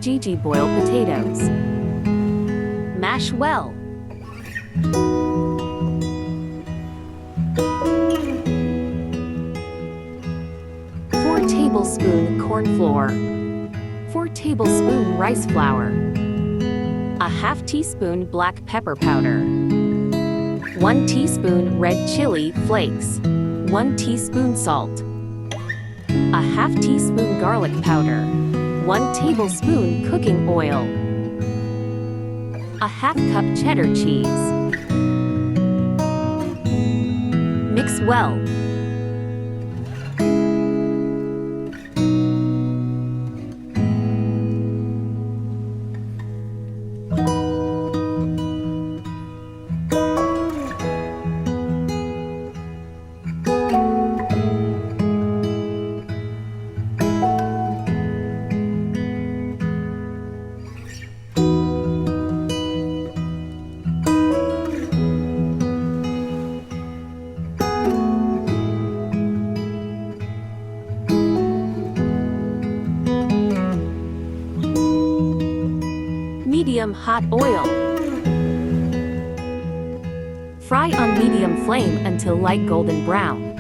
gg boiled potatoes. Mash well. Tablespoon corn flour, 4 tablespoon rice flour, a ½ teaspoon black pepper powder, 1 teaspoon red chili flakes, 1 teaspoon salt, a ½ teaspoon garlic powder, 1 tablespoon cooking oil, a ½ cup cheddar cheese. Mix well. Medium hot oil. Fry on medium flame until light golden brown.